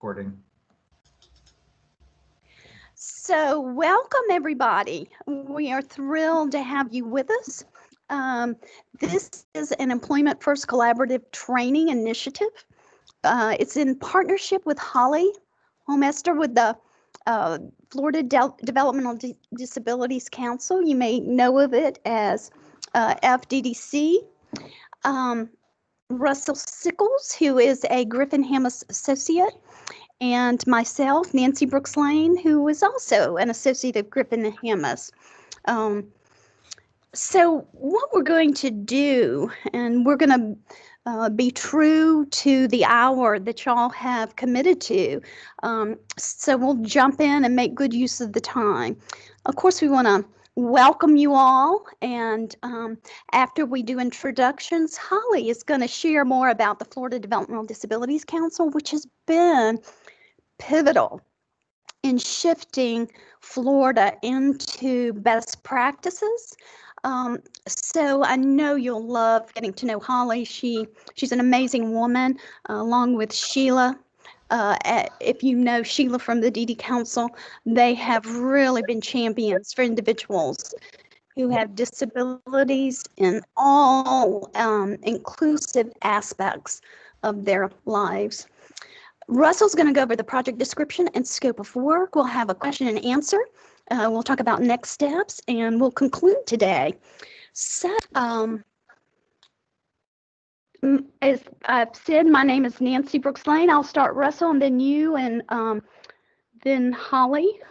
Recording. So welcome everybody. We are thrilled to have you with us. This is an Employment First Collaborative Training Initiative. It's in partnership with Holly Holmester with the Florida Developmental Disabilities Council. You may know of it as FDDC. Russell Sickles, who is a Griffin Hammes associate, and myself, Nancy Brooks Lane, who is also an associate of Griffin Hammes. So what we're going to do, and we're going to be true to the hour that y'all have committed to. So we'll jump in and make good use of the time. Of course, we want to welcome you all, and after we do introductions, Holly is going to share more about the Florida Developmental Disabilities Council, which has been pivotal in shifting Florida into best practices. So I know you'll love getting to know Holly. She's an amazing woman, along with Sheila. If you know Sheila from the DD Council, they have really been champions for individuals who have disabilities in all inclusive aspects of their lives. Russell's going to go over the project description and scope of work. We'll have a question and answer. We'll talk about next steps, and we'll conclude today. So, as I've said, my name is Nancy Brooks Lane. I'll start Russell, and then you, and then Holly.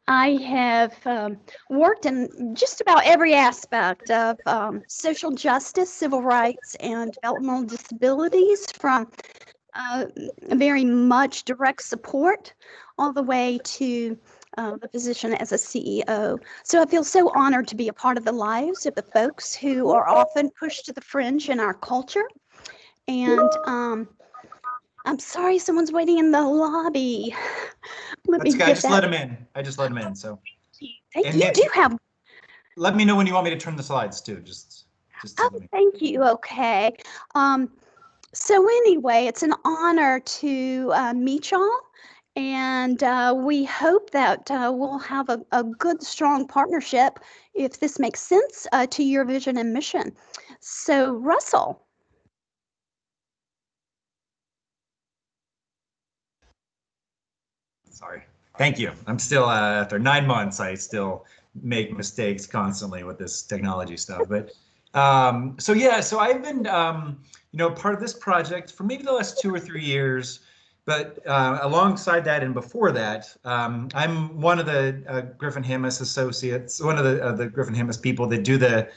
I have worked in just about every aspect of social justice, civil rights, and developmental disabilities, from very much direct support all the way to the position as a CEO. So I feel so honored to be a part of the lives of the folks who are often pushed to the fringe in our culture. And I'm sorry, someone's waiting in the lobby. That's okay. I just let him in. So thank you. Do have. Let me know when you want me to turn the slides too. Just thank you. Okay. So anyway, it's an honor to meet y'all, and we hope that we'll have a good, strong partnership, if this makes sense, to your vision and mission. So Russell. Sorry. Thank you. I'm still, after 9 months, I still make mistakes constantly with this technology stuff. But so I've been, part of this project for maybe the last 2 or 3 years. But alongside that and before that, I'm one of the Griffin Hammes associates, one of the Griffin Hammes people that do the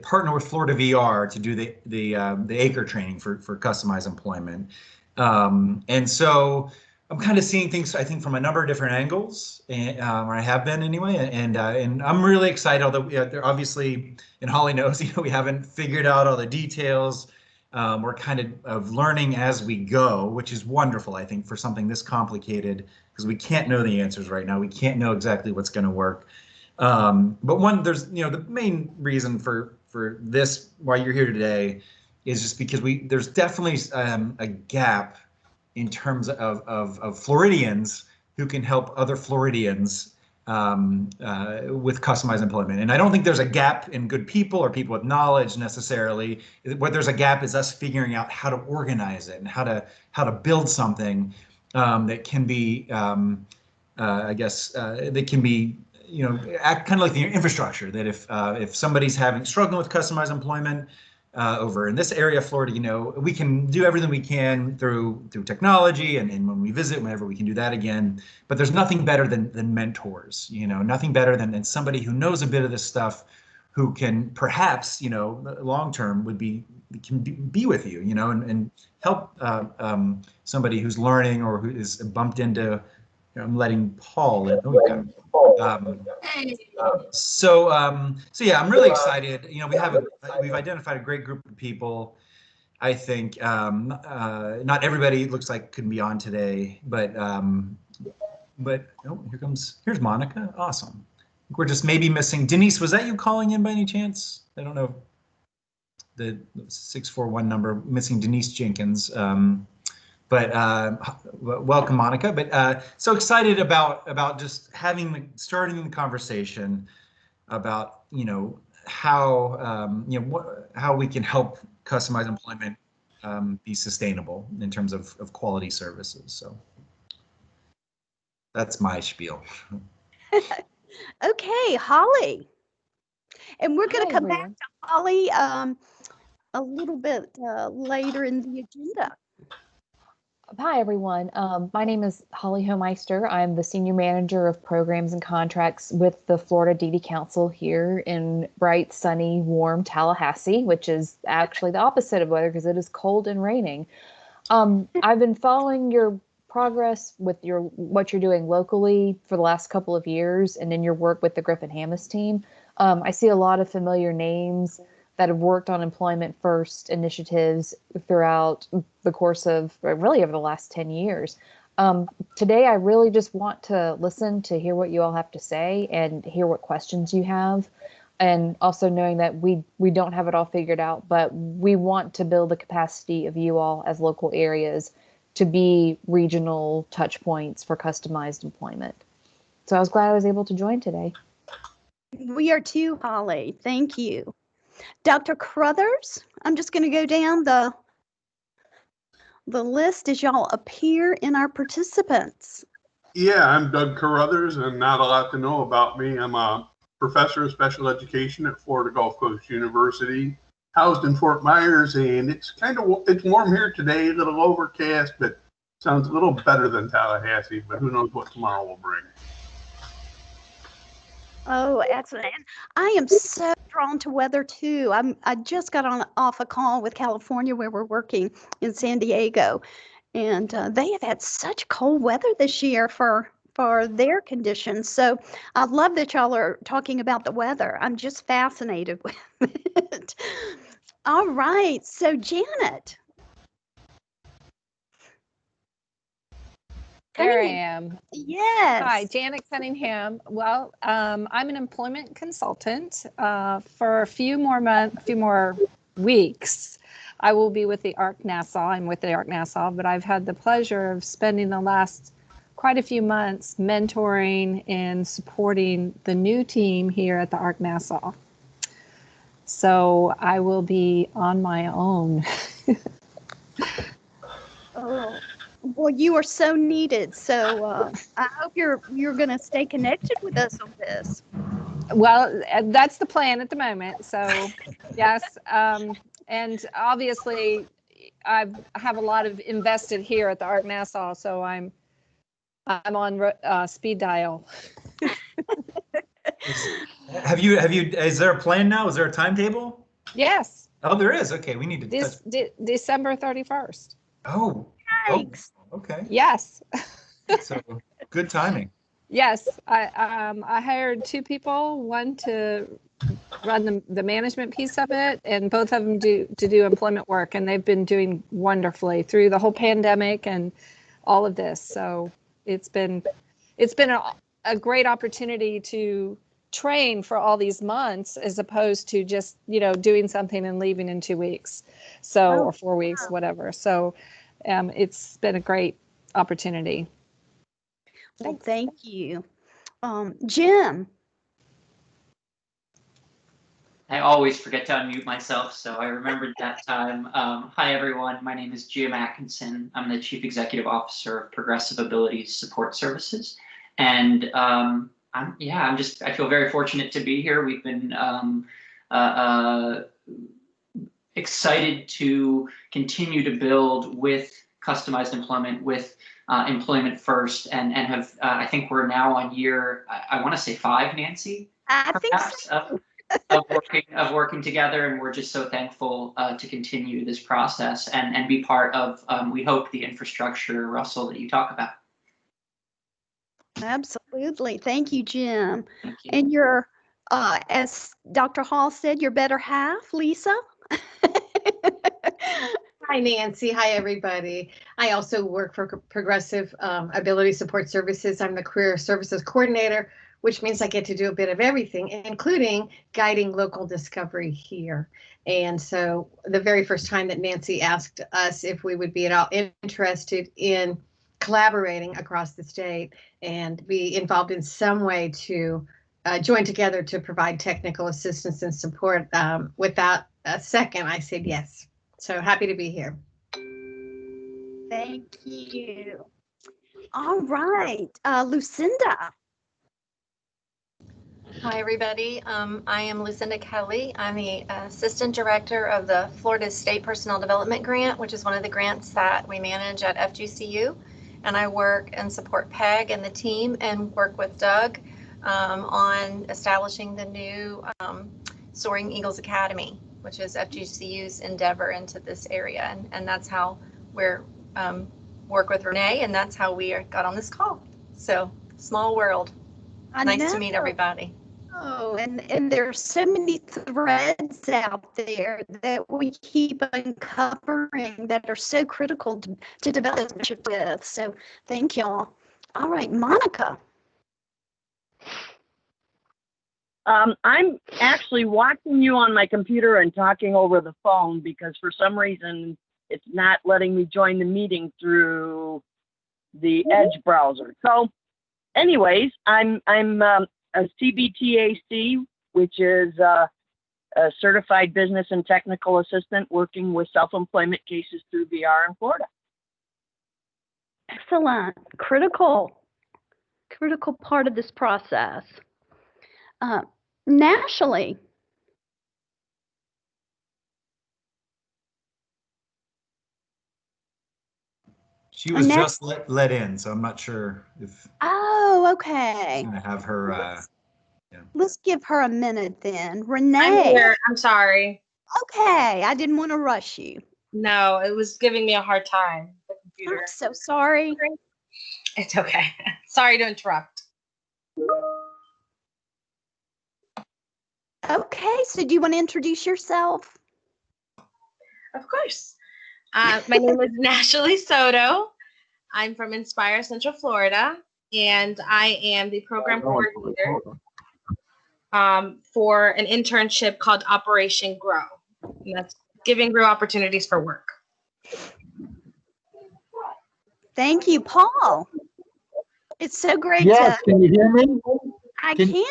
partner with Florida VR to do the ACRE training for customized employment. And so I'm kind of seeing things, I think, from a number of different angles, or I have been anyway. And I'm really excited, although they're obviously, and Holly knows, we haven't figured out all the details. We're kind of learning as we go, which is wonderful, I think, for something this complicated, because we can't know the answers right now. We can't know exactly what's going to work. But there's, the main reason for this, why you're here today, is just because there's definitely a gap in terms of Floridians who can help other Floridians with customized employment. And I don't think there's a gap in good people or people with knowledge necessarily. What there's a gap is us figuring out how to organize it and how to build something that can be, that can be, act kind of like the infrastructure, that if somebody's struggling with customized employment over in this area of Florida, we can do everything we can through technology, and when we visit, whenever we can do that again. But there's nothing better than mentors, nothing better than somebody who knows a bit of this stuff, who can perhaps, long term can be with you, and help somebody who's learning or who is bumped into. I'm letting Paul in. Oh, yeah. So yeah, I'm really excited. We've identified a great group of people. I think not everybody looks like could be on today, but here's Monica. Awesome. We're just maybe missing Denise. Was that you calling in by any chance? I don't know. the 641 number, missing Denise Jenkins. But welcome, Monica. But so excited about just starting the conversation about how how we can help customized employment be sustainable in terms of quality services. So that's my spiel. Okay, Holly. And we're going to come back everyone. to Holly a little bit later in the agenda. Hi, everyone. My name is Holly Homeister. I'm the Senior Manager of Programs and Contracts with the Florida DD Council here in bright, sunny, warm Tallahassee, which is actually the opposite of weather because it is cold and raining. I've been following your progress with what you're doing locally for the last couple of years and in your work with the Griffin Hammis team. I see a lot of familiar names that have worked on employment first initiatives throughout the course of really over the last 10 years. Today, I really just want to listen to hear what you all have to say and hear what questions you have. And also knowing that we don't have it all figured out, but we want to build the capacity of you all as local areas to be regional touch points for customized employment. So I was glad I was able to join today. We are too, Holly. Thank you. Dr. Crothers, I'm just going to go down the list as y'all appear in our participants. Yeah, I'm Doug Carruthers, and not a lot to know about me. I'm a professor of special education at Florida Gulf Coast University, housed in Fort Myers, and it's warm here today, a little overcast, but sounds a little better than Tallahassee, but who knows what tomorrow will bring. Oh, excellent. And I am so drawn to weather too. I just got off a call with California where we're working in San Diego, and they have had such cold weather this year for their conditions. So I love that y'all are talking about the weather. I'm just fascinated with it. All right. So Janet. There I am. Yes. Hi, Janet Cunningham. Well, I'm an employment consultant. For a few more weeks, I will be with the ARC Nassau. I'm with the ARC Nassau, but I've had the pleasure of spending the last quite a few months mentoring and supporting the new team here at the ARC Nassau. So I will be on my own. Oh. Well, you are so needed. So I hope you're going to stay connected with us on this. Well, that's the plan at the moment. So, yes, and obviously, I have a lot of invested here at the ARC Nassau, so I'm on speed dial. Is there a plan now? Is there a timetable? Yes. Oh, there is. Okay, we need to December 31st. Oh. Thanks. Oh, okay. Yes. So good timing. Yes, I hired two people, one to run the management piece of it, and both of them do employment work, and they've been doing wonderfully through the whole pandemic and all of this. So it's been a great opportunity to train for all these months as opposed to just doing something and leaving in 2 weeks, or 4 weeks, whatever. So it's been a great opportunity. Well, thank you. Jim. I always forget to unmute myself, so I remembered that time. Hi, everyone. My name is Jim Atkinson. I'm the Chief Executive Officer of Progressive Ability Support Services. And I feel very fortunate to be here. We've been excited to continue to build with customized employment, with employment first, and have I think we're now on year I want to say 5, Nancy. I think so. of working together, and we're just so thankful to continue this process and be part of we hope the infrastructure, Russell, that you talk about. Absolutely. Thank you, Jim. Thank you. And your as Dr. Hall said, your better half, Lisa. Hi, Nancy. Hi, everybody. I also work for Progressive Ability Support Services. I'm the Career Services Coordinator which means I get to do a bit of everything, including guiding local discovery here. And so the very first time that Nancy asked us if we would be at all interested in collaborating across the state and be involved in some way to join together to provide technical assistance and support, without a second, I said yes. So happy to be here. Thank you. All right, Lucinda. Hi, everybody. I am Lucinda Kelly. I'm the Assistant Director of the Florida State Personnel Development Grant, which is one of the grants that we manage at FGCU. And I work and support PEG and the team and work with Doug on establishing the new Soaring Eagles Academy, which is FGCU's endeavor into this area. And that's how we're work with Renee, and that's how we got on this call. So small world. Nice to meet everybody. Oh, and there's so many threads out there that we keep uncovering that are so critical to develop with. So thank y'all. All right, Monica. I'm actually watching you on my computer and talking over the phone because for some reason it's not letting me join the meeting through the Edge browser. So anyways, I'm a CBTAC, which is a certified business and technical assistant working with self-employment cases through VR in Florida. Excellent. Critical part of this process. Nationally. She was just let in, so I'm not sure if. Oh, okay. I'm gonna have her. Let's give her a minute then. Renee. I'm here. I'm sorry. Okay, I didn't want to rush you. No, it was giving me a hard time. The computer. I'm so sorry. It's okay. Sorry to interrupt. Okay, so do you want to introduce yourself? Of course. My name is Nashley Soto. I'm from Inspire Central Florida, and I am the program coordinator for an internship called Operation Grow. And that's giving Grow opportunities for work. Thank you, Paul. It's so great Yes, can you hear me? I can.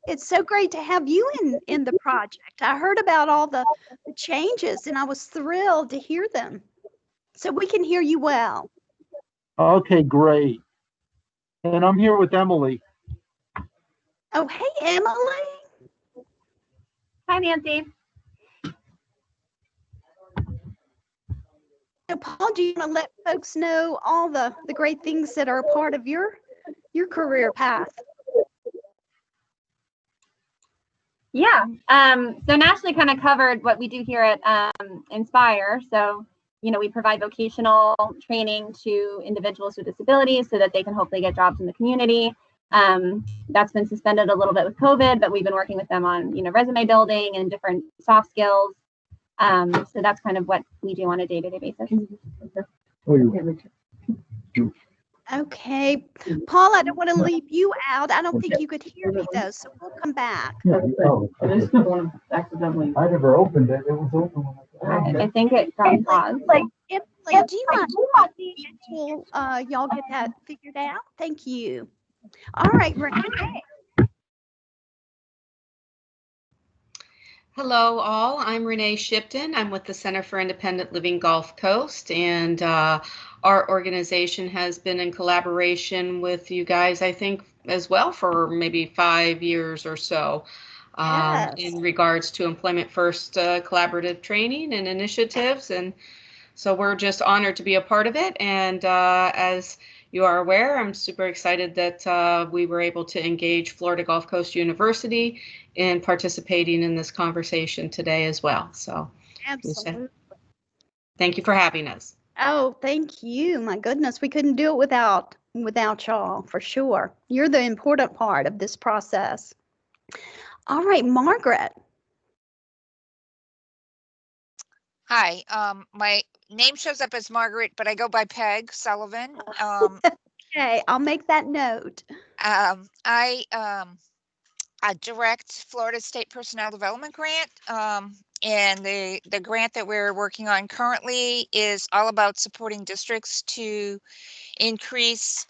It's so great to have you in the project. I heard about all the changes and I was thrilled to hear them. So we can hear you well. Okay, great. And I'm here with Emily. Oh, hey, Emily. Hi, Nancy. So, Paul, do you want to let folks know all the great things that are a part of your career path? Yeah. So Nashley kind of covered what we do here at Inspire. So, you know, we provide vocational training to individuals with disabilities so that they can hopefully get jobs in the community. That's been suspended a little bit with COVID, but we've been working with them on, you know, resume building and different soft skills. So that's kind of what we do on a day-to-day basis. Okay, Paul, I don't want to leave you out. I don't think you could hear me though, so we'll come back. Accidentally. I never opened it. It was open when I think it got paused. Emily, do you mind until y'all get that figured out? Thank you. All right, Renee. Hello, all. I'm Renee Shipton. I'm with the Center for Independent Living Gulf Coast, and our organization has been in collaboration with you guys, I think, as well for maybe 5 years or so in regards to Employment First collaborative training and initiatives. And so we're just honored to be a part of it. And as you are aware, I'm super excited that we were able to engage Florida Gulf Coast University in participating in this conversation today as well. So absolutely. Thank you for having us. Oh, thank you. My goodness, we couldn't do it without y'all, for sure. You're the important part of this process. All right, Margaret. Hi, my name shows up as Margaret, but I go by Peg Sullivan. Okay, I'll make that note. I direct Florida State Personnel Development Grant. And the grant that we're working on currently is all about supporting districts to increase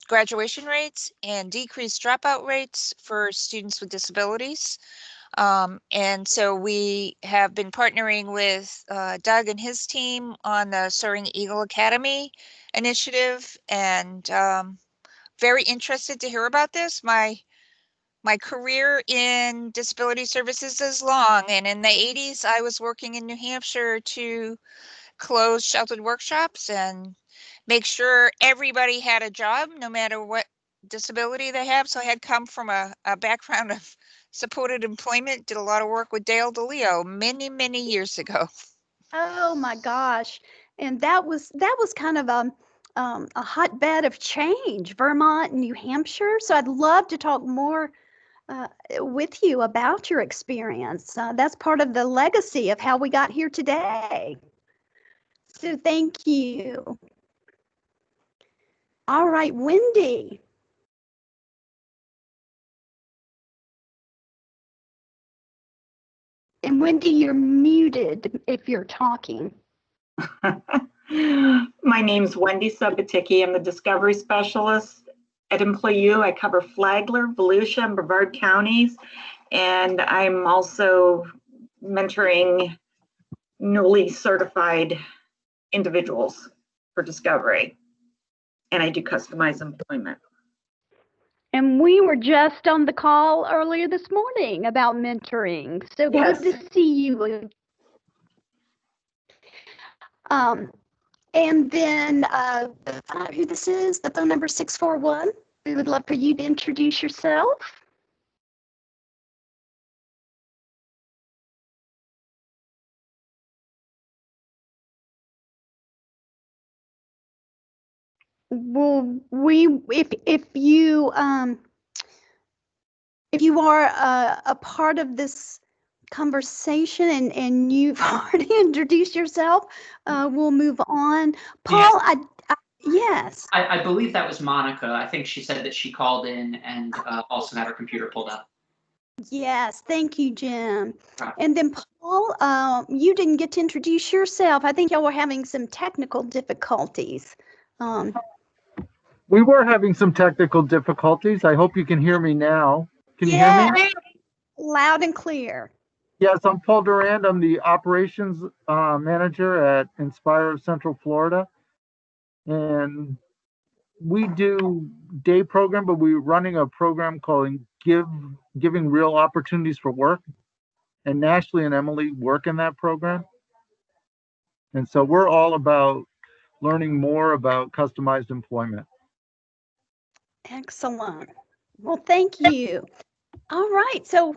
graduation rates and decrease dropout rates for students with disabilities. And so we have been partnering with Doug and his team on the Soaring Eagle Academy initiative, and very interested to hear about this. My career in disability services is long, and in the 80s, I was working in New Hampshire to close sheltered workshops and make sure everybody had a job, no matter what disability they have. So I had come from a background of supported employment, did a lot of work with Dale DeLeo many, many years ago. Oh my gosh. And that was kind of a hotbed of change, Vermont and New Hampshire. So I'd love to talk more with you about your experience. That's part of the legacy of how we got here today. So thank you. All right, Wendy. And Wendy, you're muted if you're talking. My name's Wendy Sabaticki. I'm the Discovery Specialist at EmployU. I cover Flagler, Volusia, and Brevard counties. And I'm also mentoring newly certified individuals for Discovery. And I do customized employment. And we were just on the call earlier this morning about mentoring. So Yes. good to see you. And then who this is, the phone number 641. We would love for you to introduce yourself. Well, if you are a part of this conversation and you've already introduced yourself, we'll move on. Paul, yes. I believe that was Monica. I think she said that she called in and also had her computer pulled up. Yes, thank you, Jim. And then Paul, you didn't get to introduce yourself. I think y'all were having some technical difficulties. We were having some technical difficulties. I hope you can hear me now. Can you hear me? Loud and clear. Yes, I'm Paul Durand. I'm the operations manager at Inspire Central Florida. And we do day program, but we're running a program called Giving Real Opportunities for Work. And Ashley and Emily work in that program. And so we're all about learning more about customized employment. Excellent. Well, thank you. All right. So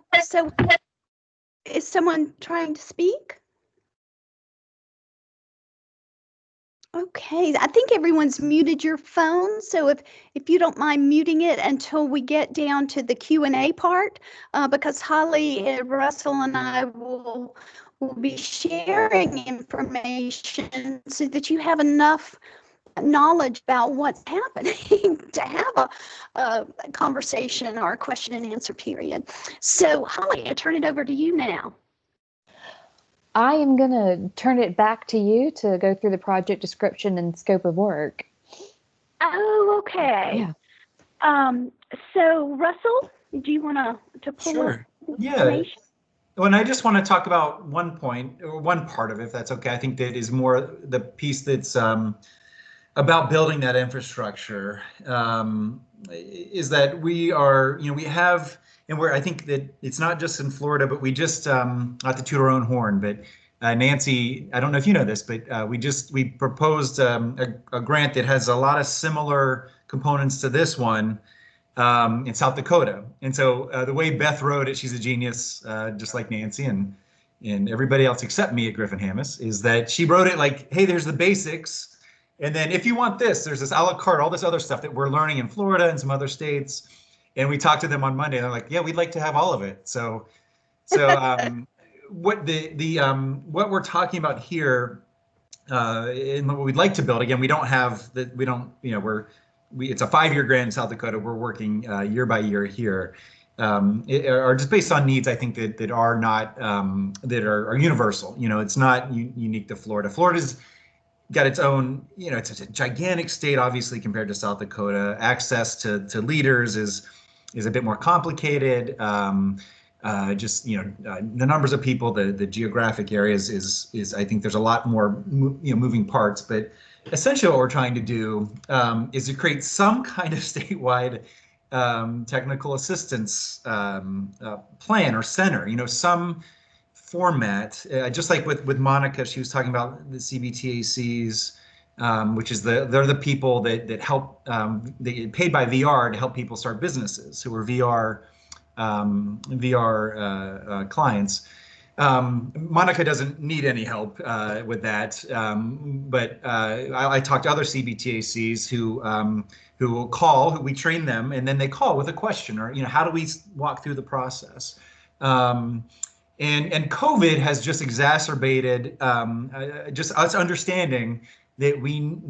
is someone trying to speak? Okay, I think everyone's muted your phone. So if you don't mind muting it until we get down to the Q&A part, because Holly and Russell and I will be sharing information so that you have enough knowledge about what's happening to have a conversation or a question and answer period. So Holly, I turn it over to you now. I am going to turn it back to you to go through the project description and scope of work. Oh, okay. Yeah. So Russell, do you want to pull up information? Well, and I just want to talk about one point, or one part of it, if that's okay. I think that is more the piece that's about building that infrastructure, is that we are, we have, and I think that it's not just in Florida, but we just, not to toot our own horn, but Nancy, I don't know if you know this, but we proposed a grant that has a lot of similar components to this one in South Dakota. And so the way Beth wrote it, she's a genius, just like Nancy and everybody else except me at Griffin-Hammis, is that she wrote it like, hey, there's the basics. And then if you want this, there's this a la carte, all this other stuff that we're learning in Florida and some other states. And we talked to them on Monday and they're like, yeah, we'd like to have all of it. So what what we're talking about here and what we'd like to build, again, we're it's a 5-year grant in South Dakota. We're working year by year here. Are just based on needs, I think, that are not that are universal. You know, it's not unique to Florida. Florida's got its own, you know, it's a gigantic state, obviously, compared to South Dakota. Access to leaders is a bit more complicated. Just, you know, the numbers of people, the geographic areas is I think there's a lot more, moving parts. But essentially what we're trying to do is to create some kind of statewide technical assistance plan or center, you know, some format, just like with Monica, she was talking about the CBTACs, which is they're the people that help, they get paid by VR to help people start businesses who are VR clients. Monica doesn't need any help with that, but I talked to other CBTACs who will call, who we train them, and then they call with a question, or, you know, how do we walk through the process? And COVID has just exacerbated just us understanding that in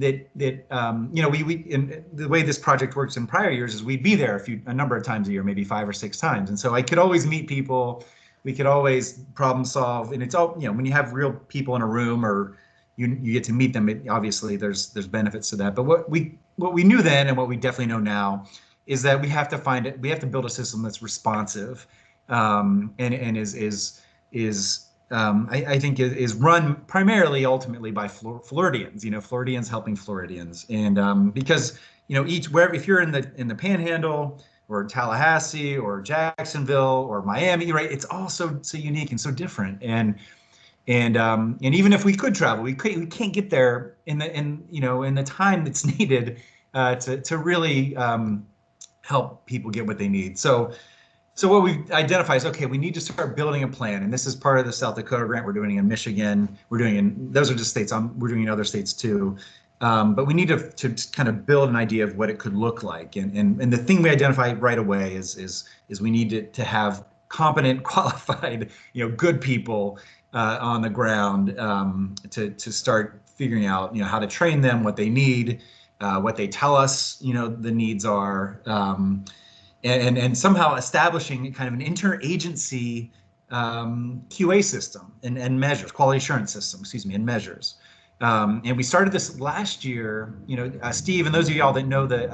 the way this project works in prior years is we'd be there a number of times a year, maybe 5 or 6 times, and so I could always meet people. We could always problem solve, and it's all, you know, when you have real people in a room or you get to meet them, obviously there's benefits to that. But what we knew then and what we definitely know now is that we have to build a system that's responsive, and I think is run primarily ultimately by Floridians, you know, Floridians helping Floridians. And because, you know, if you're in the Panhandle or Tallahassee or Jacksonville or Miami, right, it's all so unique and so different. And even if we could travel, we can't get there in the time that's needed to really help people get what they need. So what we've identified is, okay, we need to start building a plan, and this is part of the South Dakota grant. We're doing in Michigan. Those are just states. We're doing in other states too. But we need to kind of build an idea of what it could look like. And the thing we identified right away is we need to have competent, qualified, you know, good people on the ground to start figuring out, you know, how to train them, what they need, what they tell us, you know, the needs are, and somehow establishing kind of an interagency QA system and measures, quality assurance system, and measures. And we started this last year, you know, Steve, and those of y'all that know that,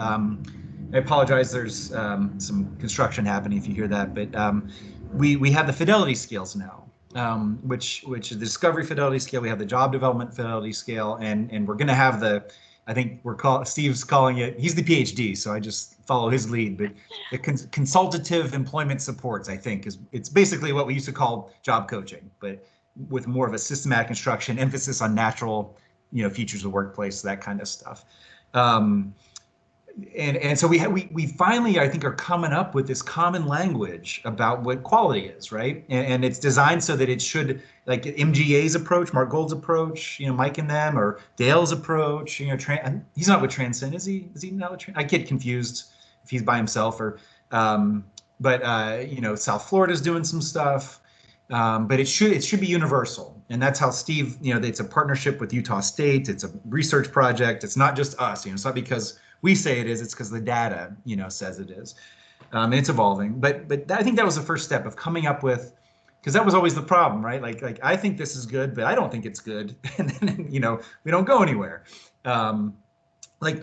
I apologize, there's some construction happening if you hear that, but we have the fidelity scales now, which is the discovery fidelity scale. We have the job development fidelity scale, and we're going to have Steve's calling it, he's the PhD, so I just follow his lead, but the consultative employment supports, I think, it's basically what we used to call job coaching, but with more of a systematic instruction, emphasis on natural, you know, features of workplace, that kind of stuff. And so we finally, I think, are coming up with this common language about what quality is, right? And it's designed so that it should, like MGA's approach, Mark Gold's approach, you know, Mike and them, or Dale's approach, you know, he's not with Transcend, is he? Is he not with Transcend? I get confused if he's by himself or, but you know, South Florida's doing some stuff. But it should be universal, and that's how Steve, you know, it's a partnership with Utah State. It's a research project. It's not just us, you know. It's not because we say it is. It's because the data, you know, says it is, and it's evolving. But I think that was the first step of coming up with, because that was always the problem, right? Like I think this is good, but I don't think it's good, and then, you know, we don't go anywhere. Like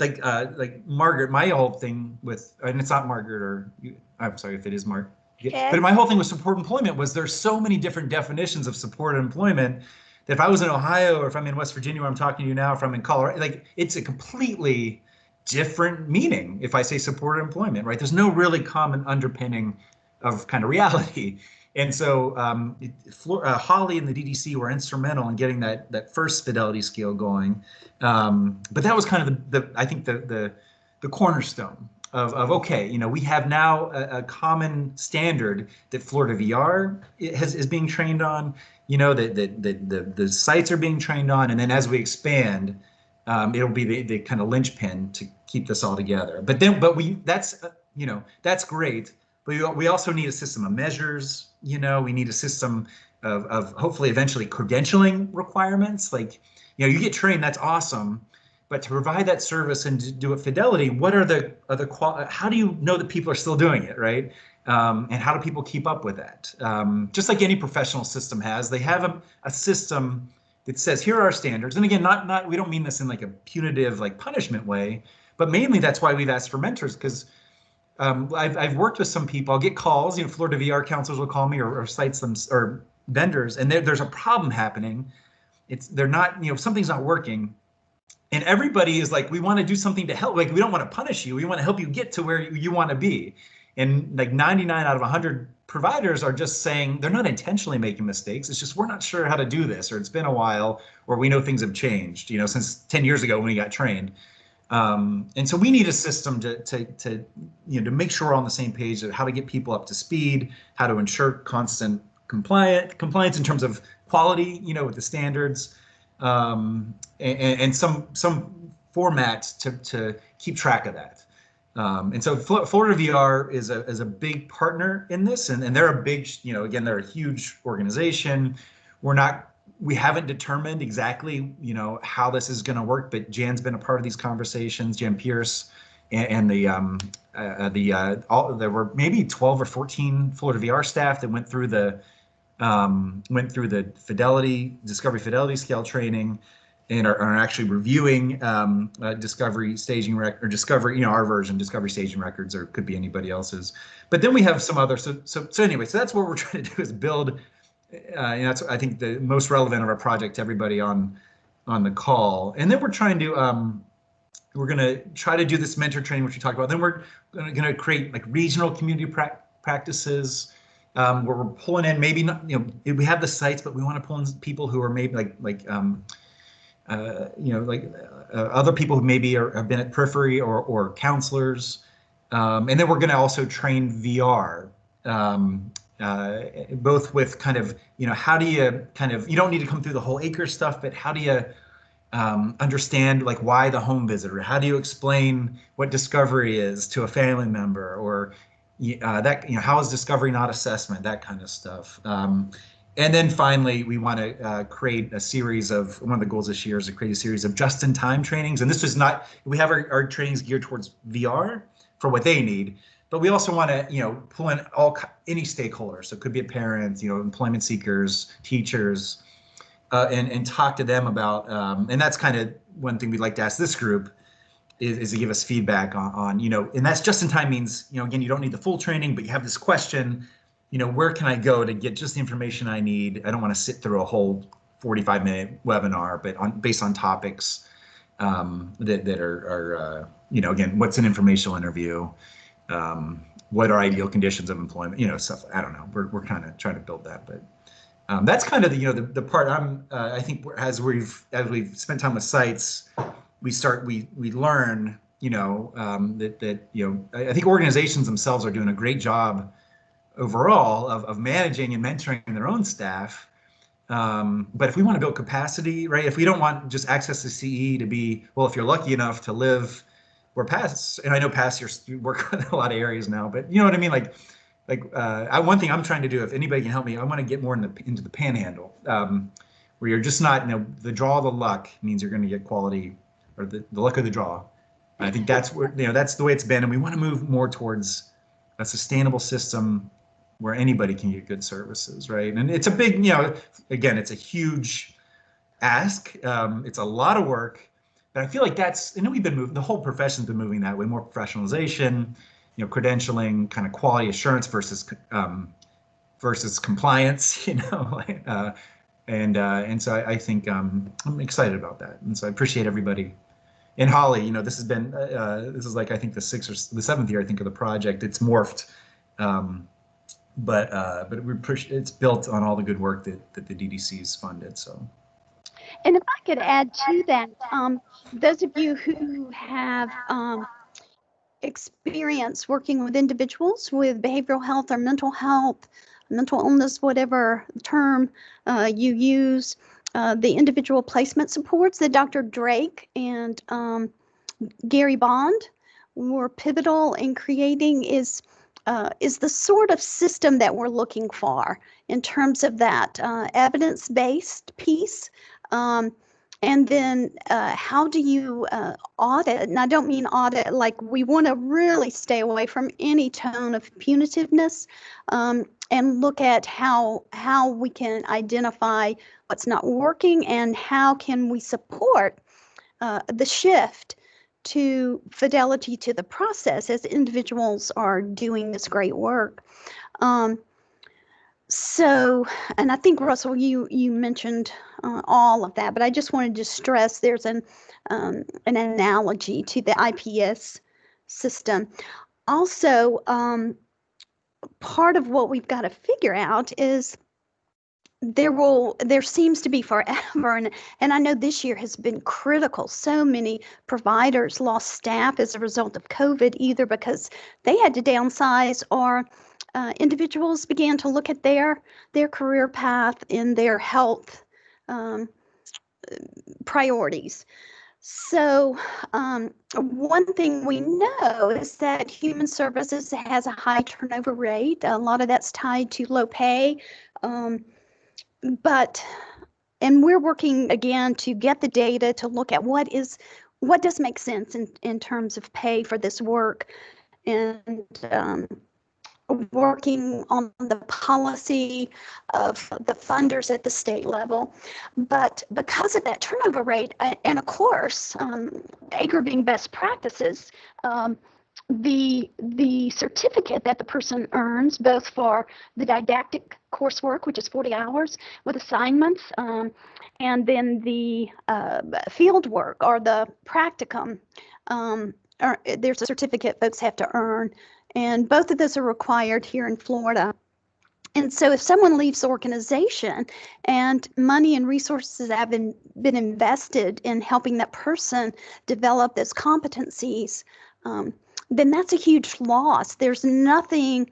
Margaret, my whole thing with, and it's not Margaret, or I'm sorry if it is Margaret. Okay. But my whole thing with support employment was there's so many different definitions of supported employment that if I was in Ohio, or if I'm in West Virginia where I'm talking to you now, if I'm in Colorado, like it's a completely different meaning if I say supported employment, right? There's no really common underpinning of kind of reality. And so Holly and the DDC were instrumental in getting that first fidelity scale going. But that was kind of I think the cornerstone of okay, you know, we have now a common standard that Florida VR is being trained on, you know, that the sites are being trained on, and then as we expand, it'll be the kind of linchpin to keep this all together. But that's you know, that's great, but we also need a system of measures. You know, we need a system of hopefully eventually credentialing requirements. Like, you know, you get trained, that's awesome. But to provide that service and to do it fidelity, what are the how do you know that people are still doing it, right? And how do people keep up with that? Just like any professional system has, they have a system that says, here are our standards. And again, we don't mean this in like a punitive, like punishment way, but mainly that's why we've asked for mentors, because I've worked with some people. I'll get calls, Florida VR counselors will call me or sites or vendors, and there's a problem happening. They're not, something's not working. And everybody is like, we want to do something to help. Like, we don't want to punish you. We want to help you get to where you want to be. And like 99 out of 100 providers are just saying they're not intentionally making mistakes. It's just, we're not sure how to do this, or it's been a while, or we know things have changed, since 10 years ago when we got trained. And so we need a system to make sure we're on the same page of how to get people up to speed, how to ensure constant compliance in terms of quality, with the standards, and some formats to keep track of that. And so Florida VR is a big partner in this, and they're a big, again, they're a huge organization. We haven't determined exactly, how this is going to work, but Jan's been a part of these conversations, Jan Pierce, and there were maybe 12 or 14 Florida VR staff that went through the discovery fidelity scale training, and are actually reviewing discovery staging record, or discovery, our version, discovery staging records, or could be anybody else's. But then we have some other, so anyway, so that's what we're trying to do, is build, that's, I think, the most relevant of our project to everybody on the call. And then we're trying to, we're going to try to do this mentor training, which we talked about. Then we're going to create like regional community practices, where we're pulling in, maybe not, we have the sites, but we want to pull in people who are maybe other people who maybe have been at Periphery or counselors. And then we're going to also train VR, both with kind of, how do you you don't need to come through the whole ACRE stuff, but how do you understand like why the home visitor? How do you explain what discovery is to a family member, or how is discovery not assessment, that kind of stuff. And then finally, we want to create a series of, one of the goals this year is to create a series of just-in-time trainings. And this is not, we have our trainings geared towards VR for what they need, but we also want to, pull in any stakeholders. So it could be a parent, employment seekers, teachers, and talk to them about, and that's kind of one thing we'd like to ask this group is to give us feedback on, and that's just-in-time means, again, you don't need the full training, but you have this question, where can I go to get just the information I need? I don't want to sit through a whole 45-minute webinar, but based on topics that are again, what's an informational interview? What are ideal conditions of employment? Stuff. I don't know. We're kind of trying to build that, but that's kind of the part I think as we've spent time with sites, we learn that I think organizations themselves are doing a great job overall of managing and mentoring their own staff. But if we want to build capacity, right, if we don't want just access to CE to be, well, if you're lucky enough to live where Pass, and I know Pass, you work in a lot of areas now, but you know what I mean? One thing I'm trying to do, if anybody can help me, I want to get more into the panhandle, where you're just not, the draw of the luck means you're going to get quality, or the luck of the draw. And I think that's where, that's the way it's been. And we want to move more towards a sustainable system where anybody can get good services, right? And it's a big, again, it's a huge ask. It's a lot of work, but I feel like we've been moving, the whole profession's been moving that way, more professionalization, credentialing, kind of quality assurance versus compliance, and so I think I'm excited about that. And so I appreciate everybody. And Holly, this has been, this is like, I think the 6th or the 7th year, I think, of the project. It's morphed. But it's built on all the good work that the DDC's funded. So, and if I could add to that, those of you who have experience working with individuals with behavioral health or mental illness, whatever term you use, the individual placement supports that Dr. Drake and Gary Bond were pivotal in creating is the sort of system that we're looking for in terms of that evidence-based piece. And then how do you audit? And I don't mean audit like we want to really stay away from any tone of punitiveness, and look at how we can identify what's not working and how can we support the shift to fidelity to the process as individuals are doing this great work. So, and I think, Russell, you mentioned all of that, but I just wanted to stress there's an analogy to the IPS system. Also, part of what we've got to figure out is there seems to be forever, and I know this year has been critical. So many providers lost staff as a result of COVID, either because they had to downsize or individuals began to look at their career path and their health priorities. So one thing we know is that human services has a high turnover rate. A lot of that's tied to low pay. And we're working again to get the data to look at what does make sense in terms of pay for this work, and working on the policy of the funders at the state level. But because of that turnover rate, and of course, ACRE being best practices, the certificate that the person earns, both for the didactic coursework, which is 40 hours with assignments, and then the field work or the practicum, there's a certificate folks have to earn. And both of those are required here in Florida. And so if someone leaves the organization and money and resources have been invested in helping that person develop those competencies, then that's a huge loss. There's nothing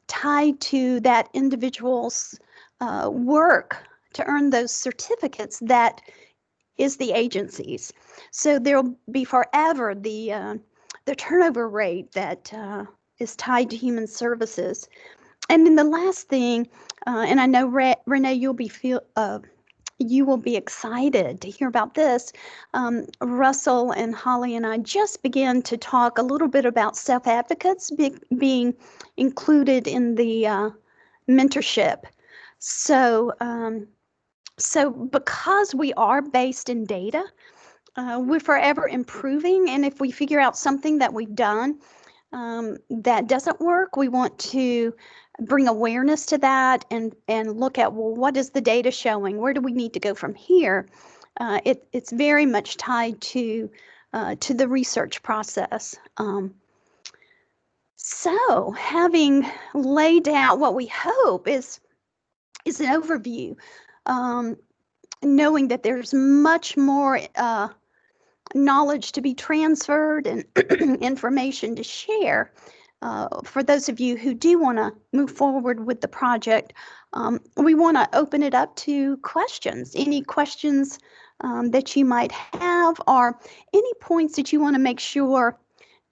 tied to that individual's work to earn those certificates that is the agency's. So there'll be forever the turnover rate that is tied to human services. And then the last thing, and I know Renee, you will be excited to hear about this. Russell and Holly and I just began to talk a little bit about self-advocates being included in the mentorship. So because we are based in data, we're forever improving. And if we figure out something that we've done that doesn't work, we want to bring awareness to that and look at, well, what is the data showing? Where do we need to go from here? It's very much tied to the research process. So having laid out what we hope is an overview, knowing that there's much more knowledge to be transferred and information to share. For those of you who do want to move forward with the project, we want to open it up to questions. Any questions that you might have, or any points that you want to make sure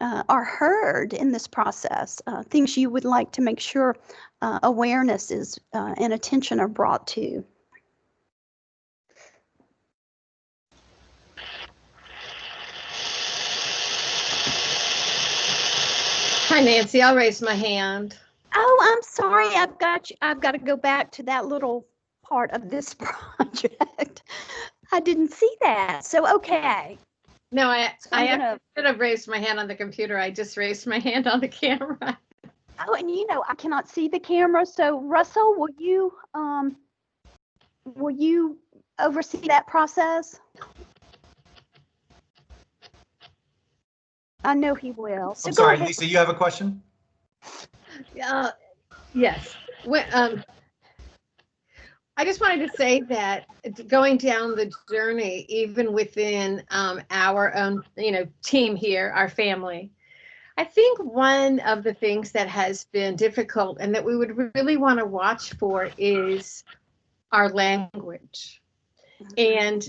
are heard in this process, things you would like to make sure awareness is and attention are brought to. Hi, Nancy. I'll raise my hand. Oh, I'm sorry. I've got to go back to that little part of this project. I didn't see that. So, okay. No, I should have raised my hand on the computer. I just raised my hand on the camera. Oh, and I cannot see the camera. So, Russell, will you oversee that process? I know he will. So I'm sorry, Lisa, you have a question? Yes. I just wanted to say that going down the journey, even within our own, team here, our family, I think one of the things that has been difficult and that we would really want to watch for is our language. And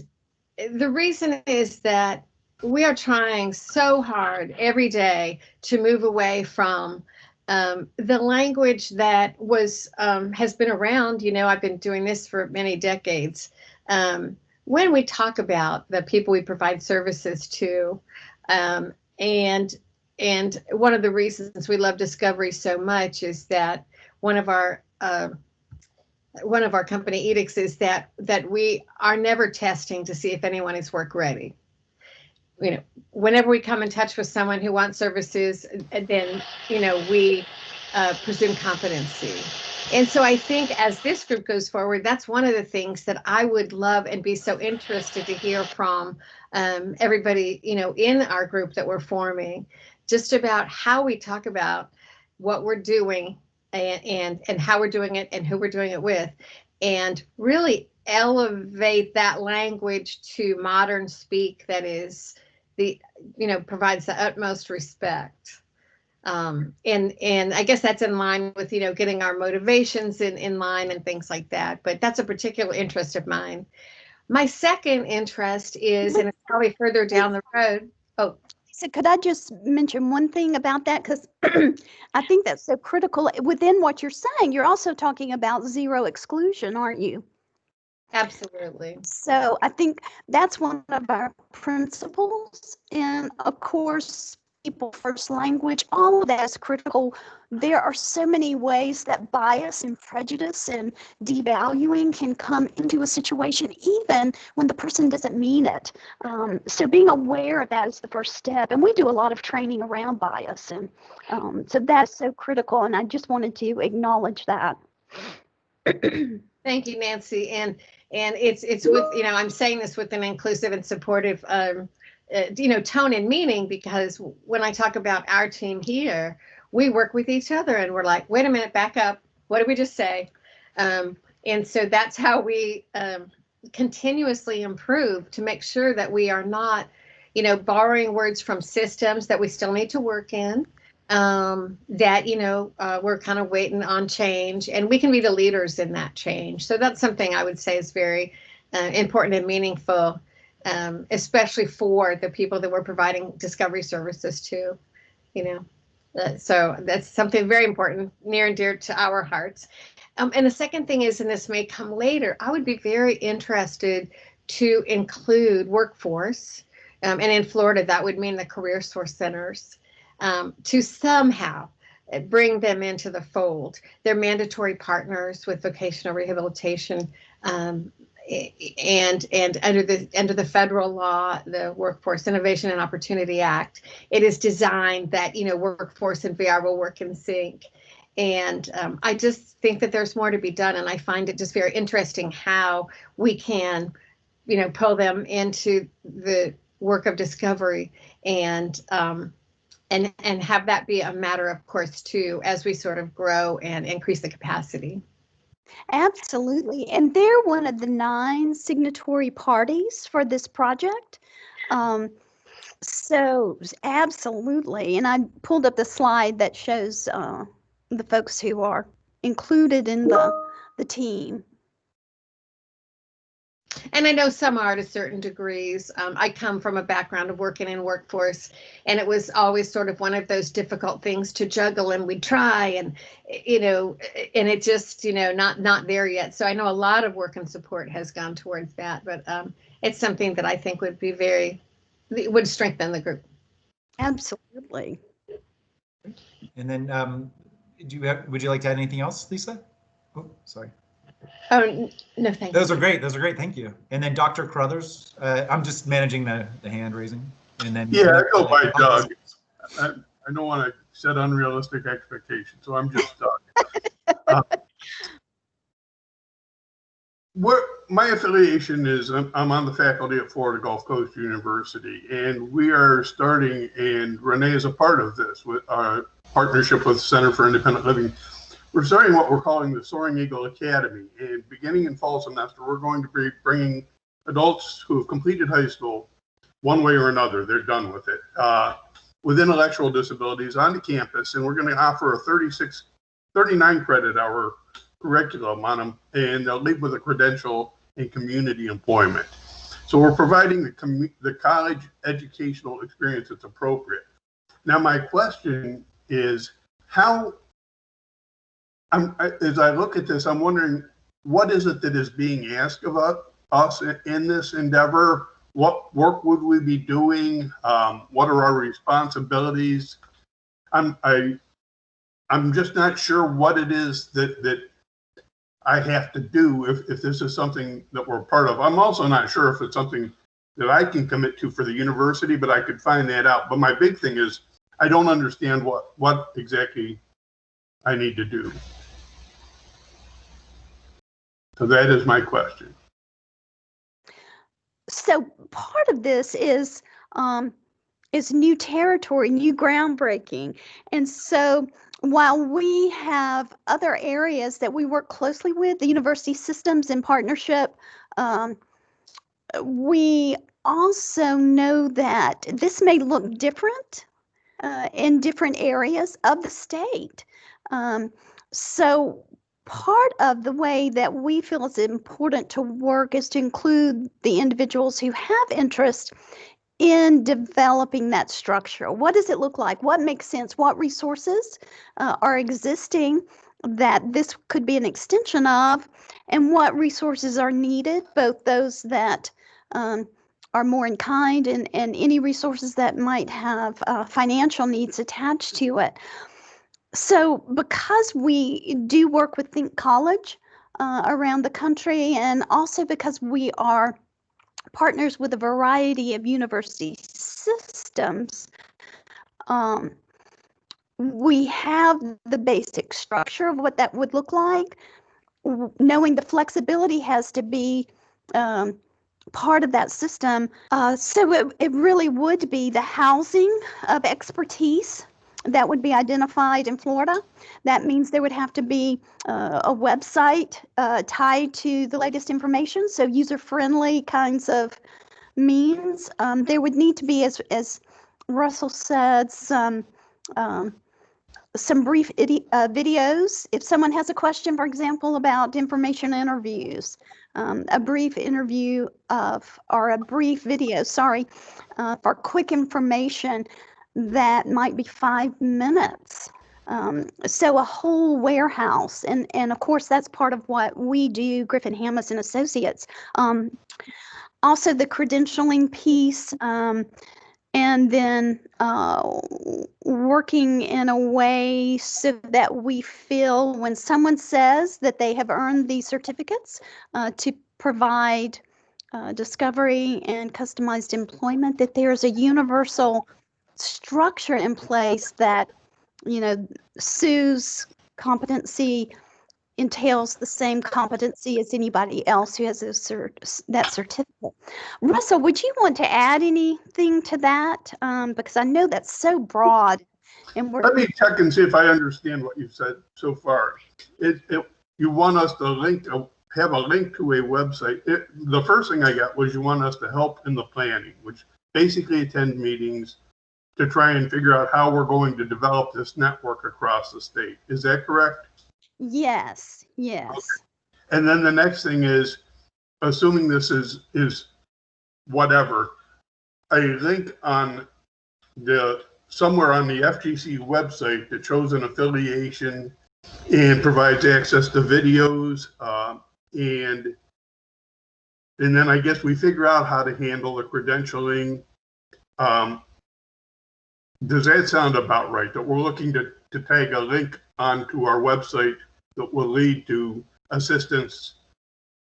the reason is that we are trying so hard every day to move away from the language that was has been around. I've been doing this for many decades, when we talk about the people we provide services to, and one of the reasons we love Discovery so much is that one of our company edicts is that we are never testing to see if anyone is work ready. You know, whenever we come in touch with someone who wants services, then, you know, we presume competency. And so I think as this group goes forward, that's one of the things that I would love and be so interested to hear from everybody, you know, in our group that we're forming, just about how we talk about what we're doing and how we're doing it and who we're doing it with, and really elevate that language to modern speak that is provides the utmost respect. And I guess that's in line with, you know, getting our motivations in line and things like that. But that's a particular interest of mine. My second interest is, and it's probably further down the road. Oh, so could I just mention one thing about that? Because I think that's so critical. Within what you're saying, you're also talking about zero exclusion, aren't you? Absolutely. So I think that's one of our principles. And of course, people first language, all of that is critical. There are so many ways that bias and prejudice and devaluing can come into a situation, even when the person doesn't mean it. So being aware of that is the first step. And we do a lot of training around bias. And so that's so critical. And I just wanted to acknowledge that. Thank you, Nancy. And it's with, you know, I'm saying this with an inclusive and supportive, you know, tone and meaning, because when I talk about our team here, we work with each other and we're like, wait a minute, back up. What did we just say? And so that's how we continuously improve to make sure that we are not, you know, borrowing words from systems that we still need to work in, that, you know, we're kind of waiting on change, and we can be the leaders in that change. So that's something I would say is very important and meaningful, especially for the people that we're providing discovery services to, you know. So that's something very important, near and dear to our hearts. And the second thing is, and this may come later, I would be very interested to include workforce, and in Florida, that would mean the career source centers, to somehow bring them into the fold. They're mandatory partners with vocational rehabilitation, and under the federal law, the Workforce Innovation and Opportunity Act, it is designed that, you know, workforce and VR will work in sync. And I just think that there's more to be done, and I find it just very interesting how we can, you know, pull them into the work of discovery and have that be a matter of course too, as we sort of grow and increase the capacity. Absolutely. And they're one of the 9 signatory parties for this project. So absolutely. And I pulled up the slide that shows the folks who are included in the team. And I know some are to certain degrees. I come from a background of working in workforce, and it was always sort of one of those difficult things to juggle, and we'd try, and, you know, and it just, you know, not there yet. So I know a lot of work and support has gone towards that, but it's something that I think would strengthen the group. Absolutely. And then would you like to add anything else, Lisa? Oh, sorry. Oh, no, thank you. Those are great. Those are great. Thank you. And then Dr. Carruthers, I'm just managing the hand raising. And then I go by Doug. I don't want to set unrealistic expectations, so I'm just Doug. My affiliation is I'm on the faculty at Florida Gulf Coast University, and we are starting, and Renee is a part of this with our partnership with Center for Independent Living. We're starting what we're calling the Soaring Eagle Academy, and beginning in fall semester, we're going to be bringing adults who have completed high school one way or another, they're done with it, with intellectual disabilities onto campus, and we're going to offer a 39 credit hour curriculum on them, and they'll leave with a credential in community employment. So we're providing the college educational experience that's appropriate. Now, my question is, as I look at this, I'm wondering, what is it that is being asked of us us in this endeavor? What work would we be doing? What are our responsibilities? I'm just not sure what it is that I have to do if this is something that we're part of. I'm also not sure if it's something that I can commit to for the university, but I could find that out. But my big thing is I don't understand what exactly I need to do. So that is my question. So part of this is new territory, new groundbreaking. And so while we have other areas that we work closely with, the university systems in partnership, we also know that this may look different in different areas of the state. So part of the way that we feel it's important to work is to include the individuals who have interest in developing that structure. What does it look like? What makes sense? What resources are existing that this could be an extension of? And what resources are needed, both those that are more in kind and any resources that might have financial needs attached to it. So because we do work with Think College around the country, and also because we are partners with a variety of university systems, we have the basic structure of what that would look like. Knowing the flexibility has to be part of that system. So it really would be the housing of expertise that would be identified in Florida. That means there would have to be a website tied to the latest information, so user-friendly kinds of means. There would need to be, as Russell said, some brief videos. If someone has a question, for example, about information interviews, a brief interview or a brief video, for quick information that might be 5 minutes. So a whole warehouse, and of course that's part of what we do, Griffin Hammes and Associates. Also the credentialing piece, and then working in a way so that we feel when someone says that they have earned these certificates to provide discovery and customized employment, that there's a universal structure in place that, Sue's competency entails the same competency as anybody else who has that certificate. Russell, would you want to add anything to that? Because I know that's so broad. And let me check and see if I understand what you've said so far. You want us to have a link to a website. The first thing I got was you want us to help in the planning, which basically attend meetings to try and figure out how we're going to develop this network across the state. Is that correct? Yes. Okay. And then the next thing is, assuming this is whatever, a link on somewhere on the FGC website that shows an affiliation and provides access to videos, and then I guess we figure out how to handle the credentialing. Does that sound about right? That we're looking to tag a link onto our website that will lead to assistance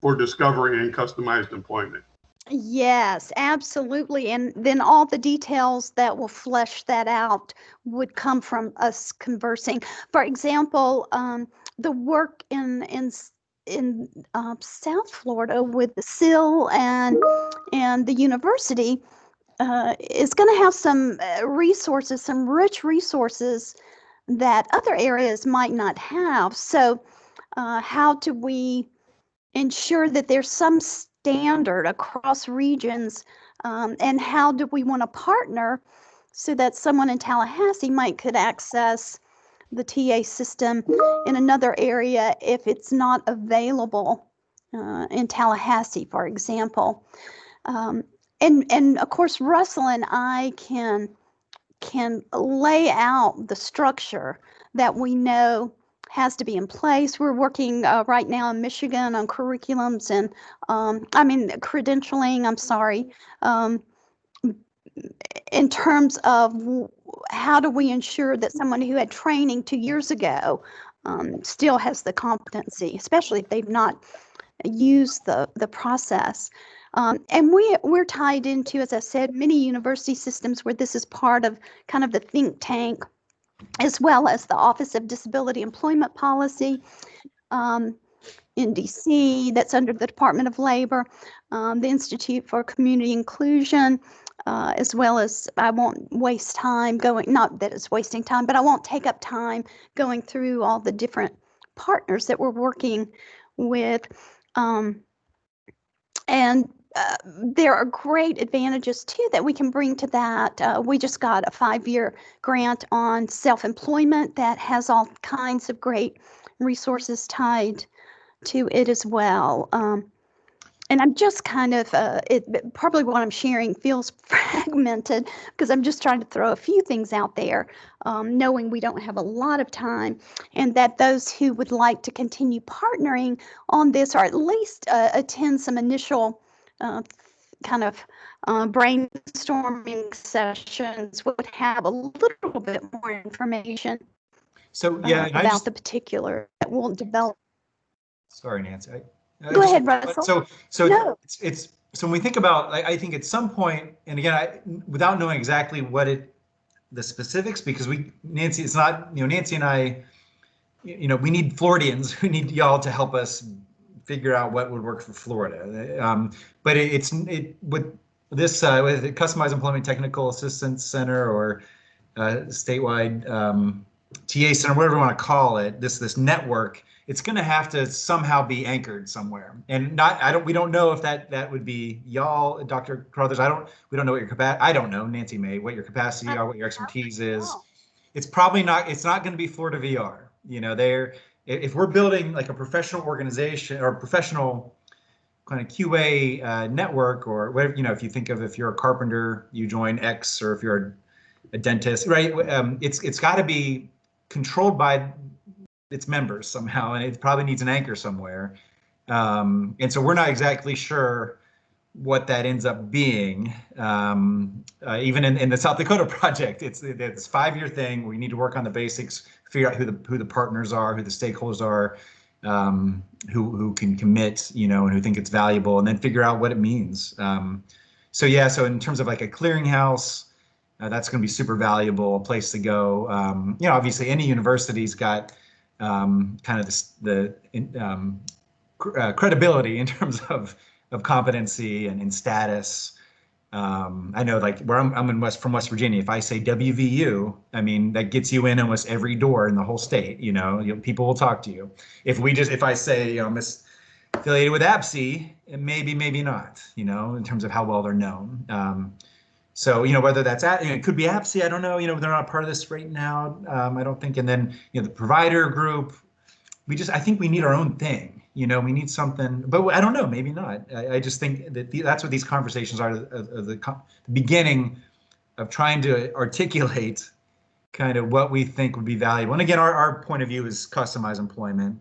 for discovery and customized employment? Yes, absolutely. And then all the details that will flesh that out would come from us conversing. For example, the work in South Florida with the SIL and the university is going to have some resources, some rich resources that other areas might not have. So how do we ensure that there's some standard across regions, and how do we want to partner so that someone in Tallahassee could access the TA system in another area if it's not available in Tallahassee, for example. And of course, Russell and I can lay out the structure that we know has to be in place. We're working right now in Michigan on curriculums and credentialing, I'm sorry, in terms of how do we ensure that someone who had training 2 years ago still has the competency, especially if they've not used the process. And we're tied into, as I said, many university systems where this is part of kind of the think tank, as well as the Office of Disability Employment Policy in DC, that's under the Department of Labor, the Institute for Community Inclusion, as well as, I won't waste time going, not that it's wasting time, but I won't take up time going through all the different partners that we're working with. There are great advantages too that we can bring to that. We just got a 5-year grant on self-employment that has all kinds of great resources tied to it as well. And I'm just kind of, probably what I'm sharing feels fragmented because I'm just trying to throw a few things out there, knowing we don't have a lot of time, and that those who would like to continue partnering on this, or at least attend some initial brainstorming sessions, would have a little bit more information about the particular that we'll develop. Sorry, Nancy. Go ahead, Russell. So it's so when we think about, I think at some point, and again, without knowing exactly the specifics, because Nancy, it's not, Nancy and I, we need Floridians. We need y'all to help us figure out what would work for Florida. But with this, with the Customized Employment Technical Assistance Center or statewide TA center, whatever you want to call it, this network, it's going to have to somehow be anchored somewhere. And we don't know if that would be y'all, Dr. Carruthers. We don't know what your capacity, I don't know, Nancy may, what your capacity are, what your expertise is. It's probably not, it's not going to be Florida VR. If we're building like a professional organization or professional kind of QA network, or whatever, if you think of, if you're a carpenter, you join X, or if you're a dentist, right? It's got to be controlled by its members somehow, and it probably needs an anchor somewhere. And so we're not exactly sure what that ends up being. Even in the South Dakota project, it's 5-year thing. We need to work on the basics, figure out who the partners are, who the stakeholders are, who can commit, and who think it's valuable, and then figure out what it means. So in terms of like a clearinghouse, that's going to be super valuable, a place to go. Obviously any university's got kind of the credibility in terms of competency and in status. I know, like where I'm from West Virginia, if I say WVU, I mean, that gets you in almost every door in the whole state. People will talk to you. If I say, I'm affiliated with APSE, maybe not, in terms of how well they're known. So, whether that's it could be APSE, I don't know, they're not part of this right now, I don't think. And then, the provider group, I think we need our own thing, we need something, but I don't know, maybe not. I just think that that's what these conversations are, the beginning of trying to articulate kind of what we think would be valuable. And again, our point of view is customized employment,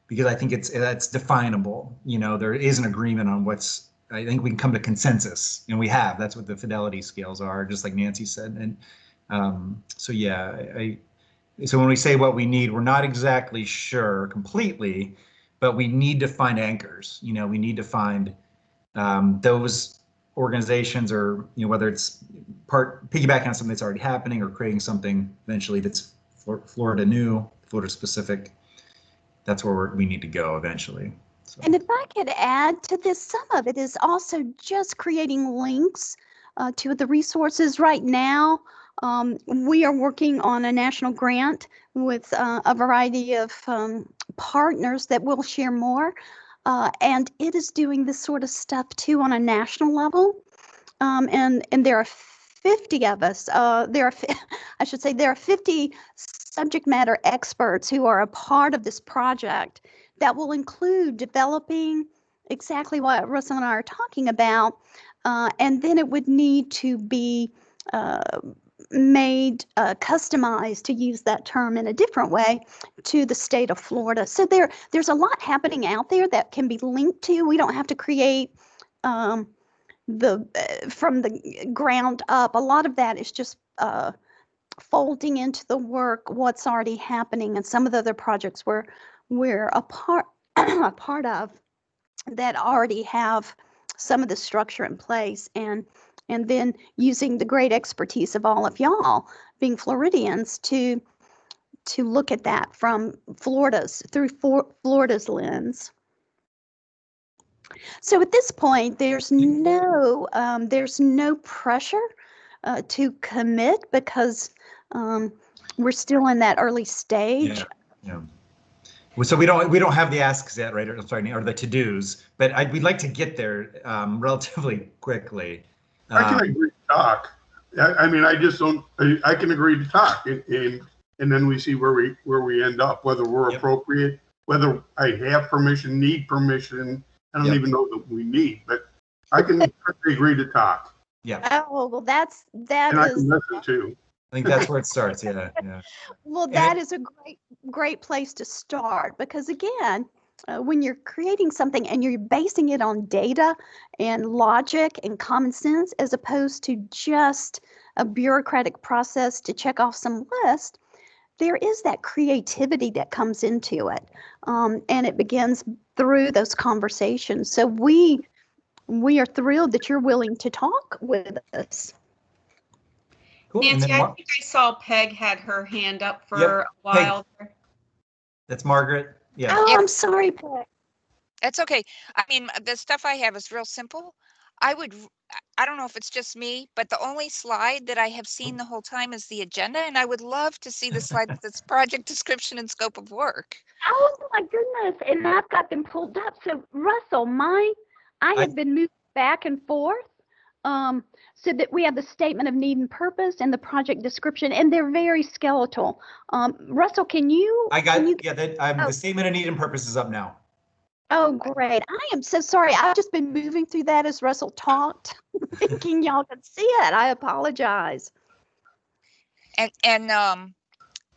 because I think that's definable. There is an agreement on I think we can come to consensus, and we have. That's what the fidelity scales are, just like Nancy said. And so when we say what we need, we're not exactly sure completely, but we need to find anchors. We need to find those organizations, or whether it's piggybacking on something that's already happening, or creating something eventually that's Florida new, Florida specific. That's where we need to go eventually. So. And if I could add to this, some of it is also just creating links to the resources. Right now, we are working on a national grant with a variety of partners that will share more. And it is doing this sort of stuff too on a national level. And there are 50 of us. There are 50 subject matter experts who are a part of this project that will include developing exactly what Russell and I are talking about. And then it would need to be customized, to use that term in a different way, to the state of Florida. So there's a lot happening out there that can be linked to. We don't have to create from the ground up. A lot of that is just folding into the work what's already happening, and some of the other projects we're a part a part of that already have some of the structure in place, and then using the great expertise of all of y'all being Floridians to look at that from Florida's lens. So at this point, there's no pressure to commit, because we're still in that early stage. Yeah. So we don't have the asks yet, right? Or the to-dos, but we'd like to get there relatively quickly. I can agree to talk. I mean, I just don't. I can agree to talk, and then we see where we end up, whether we're appropriate, whether I have permission, need permission. I don't even know that we need, but I can agree to talk. Yeah. Oh well, that and I can listen too. I think that's where it starts. Yeah. Well, that is a great place to start, because again, when you're creating something and you're basing it on data and logic and common sense, as opposed to just a bureaucratic process to check off some list, there is that creativity that comes into it, and it begins through those conversations. So we are thrilled that you're willing to talk with us. Cool. Nancy, I think I saw Peg had her hand up for a while. Peg. That's Margaret. Yeah. Oh, I'm sorry, Peg. That's okay. I mean, the stuff I have is real simple. I don't know if it's just me, but the only slide that I have seen the whole time is the agenda, and I would love to see the slide that's project description and scope of work. Oh my goodness! And I've got them pulled up. So Russell, I have been moving back and forth, so that we have the statement of need and purpose and the project description, and they're very skeletal. Russell, can you? The statement of need and purpose is up now. Oh, great. I am so sorry. I've just been moving through that as Russell talked, thinking y'all could see it. I apologize. And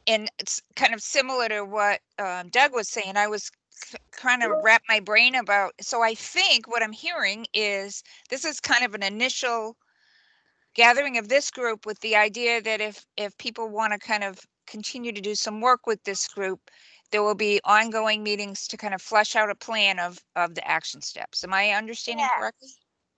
it's kind of similar to what Doug was saying. I was kind of wrap my brain about. So I think what I'm hearing is this is kind of an initial gathering of this group with the idea that if people want to kind of continue to do some work with this group, there will be ongoing meetings to kind of flesh out a plan of the action steps. Am I understanding correctly?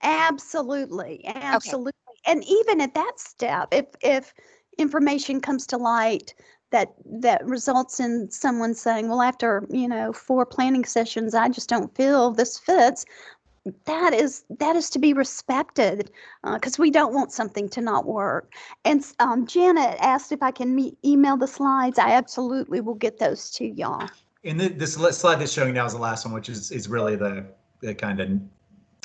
Absolutely. Okay. And even at that step, if information comes to light that results in someone saying, well, after 4 planning sessions, I just don't feel this fits, that is to be respected, because we don't want something to not work. And Janet asked if I can email the slides. I absolutely will get those to y'all. And this slide that's showing now is the last one, which is really the kind of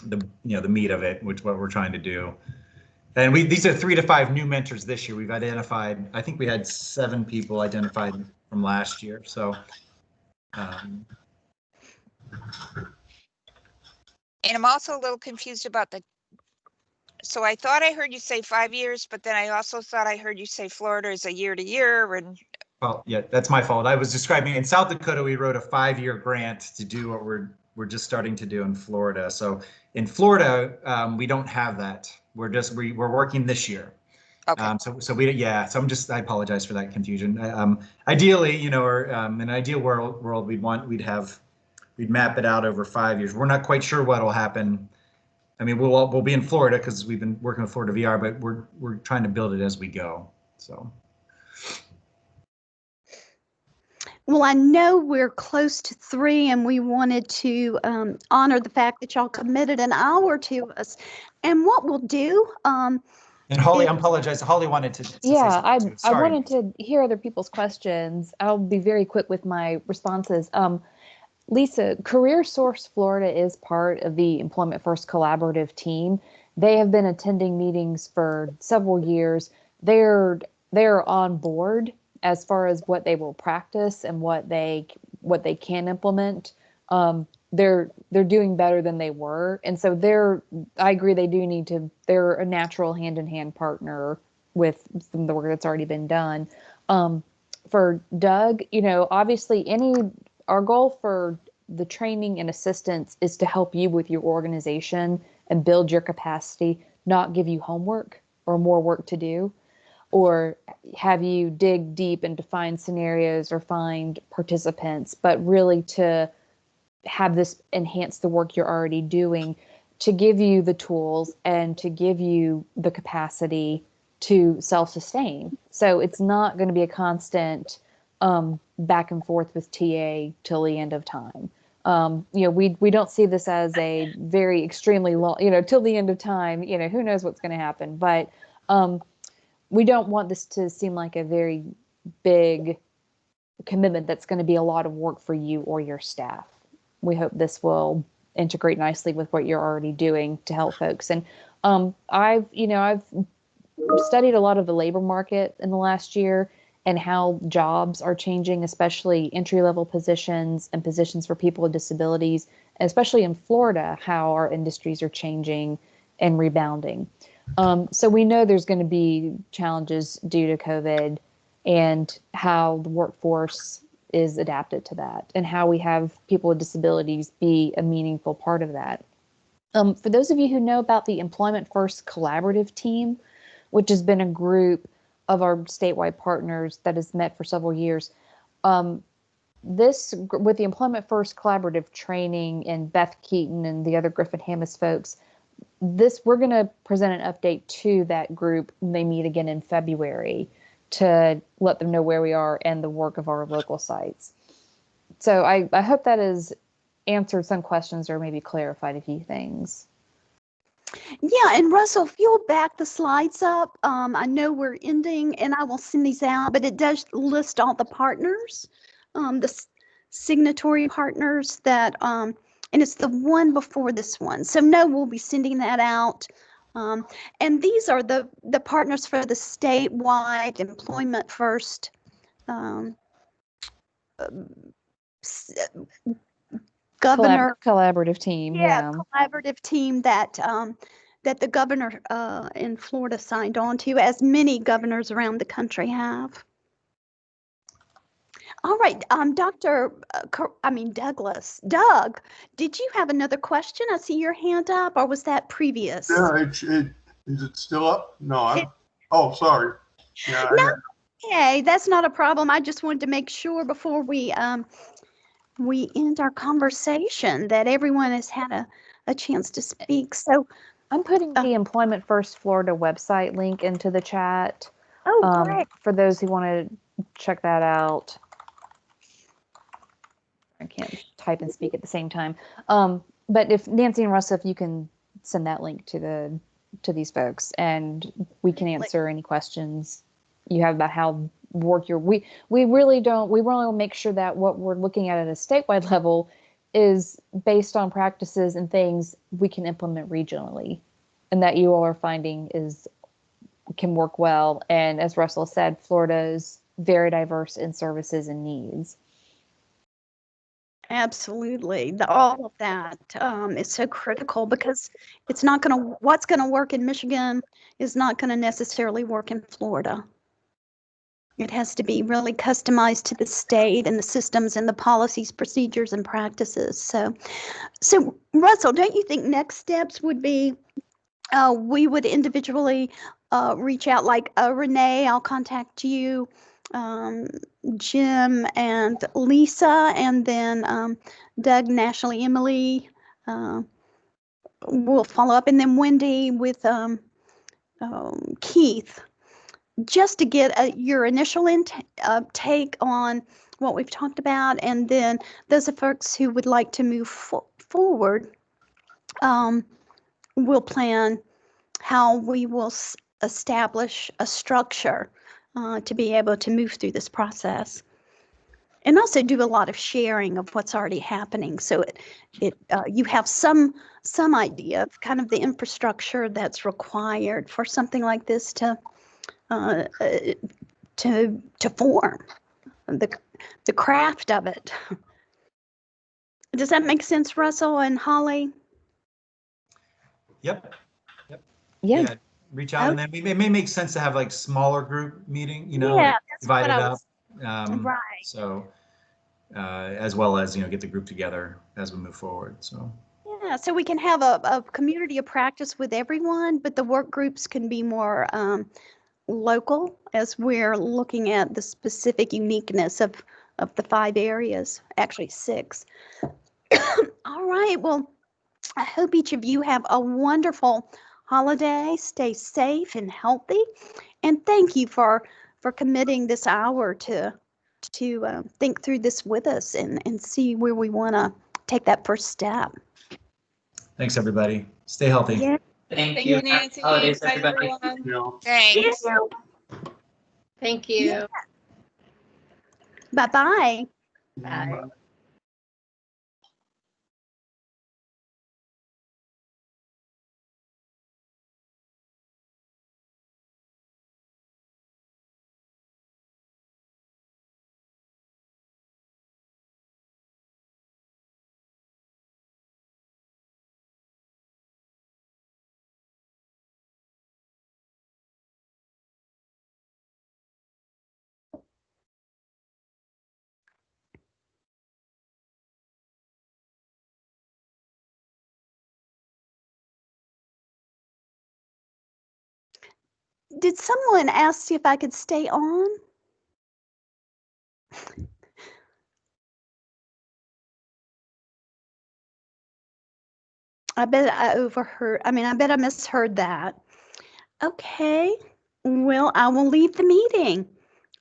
the meat of it, which what we're trying to do. And these are 3 to 5 new mentors this year. We've identified, I think we had 7 people identified from last year. So. And I'm also a little confused about so I thought I heard you say 5 years, but then I also thought I heard you say Florida is a year to year. And well, yeah, that's my fault. I was describing in South Dakota, we wrote a 5-year grant to do what we're just starting to do in Florida. So in Florida, we don't have that. We're working this year. Okay. So I apologize for that confusion. Ideally, in an ideal world, we'd map it out over 5 years. We're not quite sure what'll happen. I mean, we'll be in Florida because we've been working with Florida VR, but we're trying to build it as we go. So. Well, I know we're close to 3, and we wanted to honor the fact that y'all committed an hour to us. And what we'll do. And Holly, I apologize. Holly wanted to say something too. I wanted to hear other people's questions. I'll be very quick with my responses. Lisa, CareerSource Florida is part of the Employment First Collaborative team. They have been attending meetings for several years. They're on board as far as what they will practice and what they can implement. They're doing better than they were, and so I agree they do need to. They're a natural hand-in-hand partner with some of the work that's already been done. For Doug, obviously our goal for the training and assistance is to help you with your organization and build your capacity, not give you homework or more work to do, or have you dig deep and define scenarios or find participants, but really to have this enhance the work you're already doing, to give you the tools and to give you the capacity to self-sustain. So it's not going to be a constant back and forth with TA till the end of time. We don't see this as a very extremely long, till the end of time, who knows what's going to happen. But we don't want this to seem like a very big commitment that's going to be a lot of work for you or your staff. We hope this will integrate nicely with what you're already doing to help folks. And I've studied a lot of the labor market in the last year and how jobs are changing, especially entry-level positions and positions for people with disabilities, and especially in Florida, how our industries are changing and rebounding. So we know there's going to be challenges due to COVID and how the workforce is adapted to that and how we have people with disabilities be a meaningful part of that. For those of you who know about the Employment First Collaborative Team, which has been a group of our statewide partners that has met for several years, this with the Employment First Collaborative training and Beth Keaton and the other Griffin Hammis folks, we're going to present an update to that group when they meet again in February to let them know where we are and the work of our local sites. So I hope that has answered some questions or maybe clarified a few things. Yeah, and Russell, if you'll back the slides up, I know we're ending and I will send these out, but it does list all the partners, the signatory partners that, and it's the one before this one. So no, we'll be sending that out. And these are the partners for the statewide Employment First governor collaborative team. Yeah, collaborative team that that the governor in Florida signed on to, as many governors around the country have. All right, Douglas. Doug, did you have another question? I see your hand up, or was that previous? Yeah, is it still up? No, oh, sorry. Yeah, no, okay, that's not a problem. I just wanted to make sure before we end our conversation that everyone has had a chance to speak. So I'm putting the Employment First Florida website link into the chat. Oh, great. For those who want to check that out. I can't type and speak at the same time. But if Nancy and Russ, if you can send that link to these folks, and we can answer any questions you have about how work we really want to make sure that what we're looking at a statewide level is based on practices and things we can implement regionally, and that you all are finding can work well. And as Russell said, Florida is very diverse in services and needs. Absolutely. All of that is so critical, because what's going to work in Michigan is not going to necessarily work in Florida. It has to be really customized to the state and the systems and the policies, procedures, and practices. So Russell, don't you think next steps would be we would individually reach out, like Renee, I'll contact you, Jim and Lisa, and then Doug, Nationally, Emily will follow up, and then Wendy with Keith, just to get your initial take on what we've talked about. And then those are folks who would like to move forward. We'll plan how we will establish a structure to be able to move through this process, and also do a lot of sharing of what's already happening. So you have some idea of kind of the infrastructure that's required for something like this to form, the craft of it. Does that make sense, Russell and Holly? Yep. Yeah. reach out, and then it may make sense to have like smaller group meeting, you know, Yeah, like that's divide what it I up. was- right. So, as well as, you know, get the group together as we move forward. So. Yeah, so we can have a community of practice with everyone, but the work groups can be more local as we're looking at the specific uniqueness of the 5 areas, actually 6. All right, well, I hope each of you have a wonderful holiday. Stay safe and healthy, and thank you for committing this hour to think through this with us and see where we want to take that first step. Thanks, everybody. Stay healthy. Yeah. Thank Thank you. you, Nancy. Holidays, Bye, everybody. everyone. Thanks. Thank you. Bye-bye. Bye. Did someone ask if I could stay on? I bet I bet I misheard that. Okay. Well, I will leave the meeting.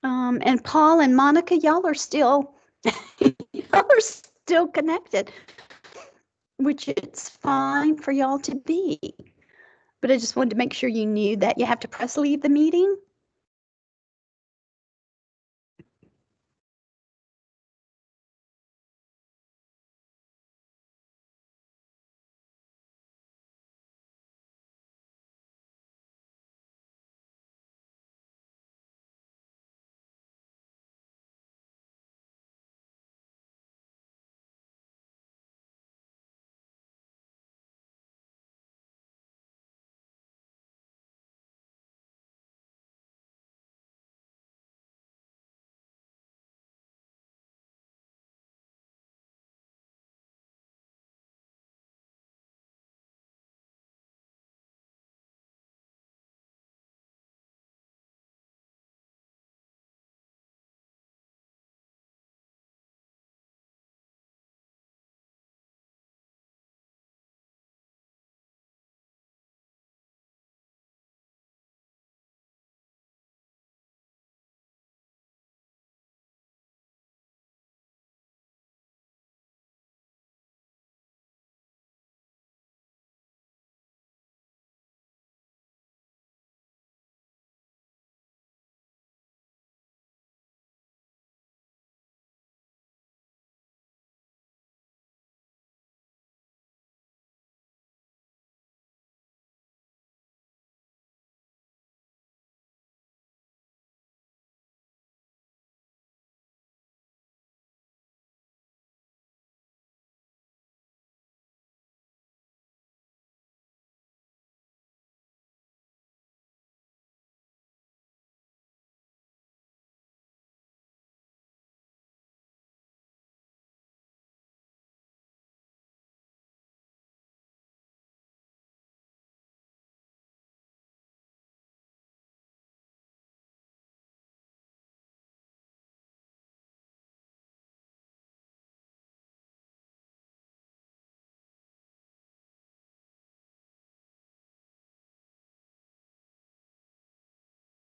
And Paul and Monica, y'all are still connected, which it's fine for y'all to be. But I just wanted to make sure you knew that you have to press leave the meeting